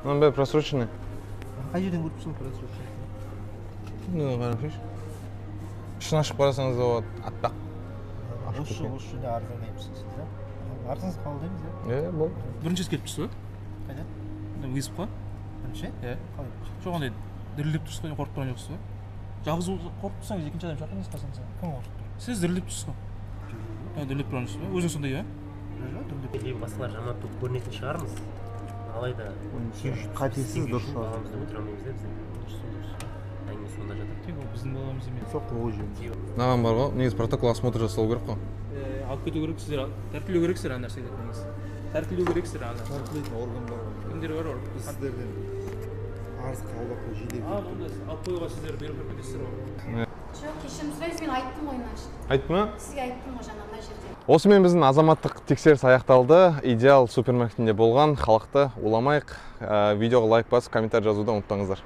Мынын бери просроченный. Қай жерден көріпсің просроченный? Мынаны қараңызшы. Шын ашып қарасаңыз да болады, аппақ. Осы да арзан емсіз, да? Арзансыз қабылдаймыз, Е, бол. Бірінші келіп тұрсыз ба? Қайда? Вызып қой. Бірінші? Қалай? Жоқ андай дірілдеп тұрсыз ғой, қорқып тұрған жоқсыз ба? Жалғыз қорқып тұрсаңыз екінші адам шақырыңыз қасыңызға. Кім қорқып тұр? Сіз дірілдеп тұрсыз ғой. Дірілдеп тұрған жоқсыз ба? Өзіңіз сондай, иә? Басқалар жаман болып көрінетін шығармыз. Алайда қатесіз дұрыс шығар. баламызды өлтіре алмаймыз да біз. Әңгіме сонда жатыр. Тек ол біздің баламыз емес. Жоқ, ол жерде. Маған бар ғой, негізі протокол осмотр жасалу керек қой. Алып кету керексіздер, тәртіптеу керексіздер ана нәрсеге негізі. Тәртіптеу керексіздер ана. Тәртіптейтін орган бар ғой. Кімдер бар ол? Біз сіздерден арыз қабылдап жедел. Онда алып қоюға сіздер беріп кетесіздер ғой. Жоқ, кешірім сұраймыз, мен айттым ғой мына. Айттым ба? Сізге айттым ғой жаңа мына жерде. Осымен біздің азаматтық тексеріс аяқталды. Идеал супермаркетінде болған. Халықты уламайық. Видеоға лайк басып, комментарий жазуды ұмытпаңыздар.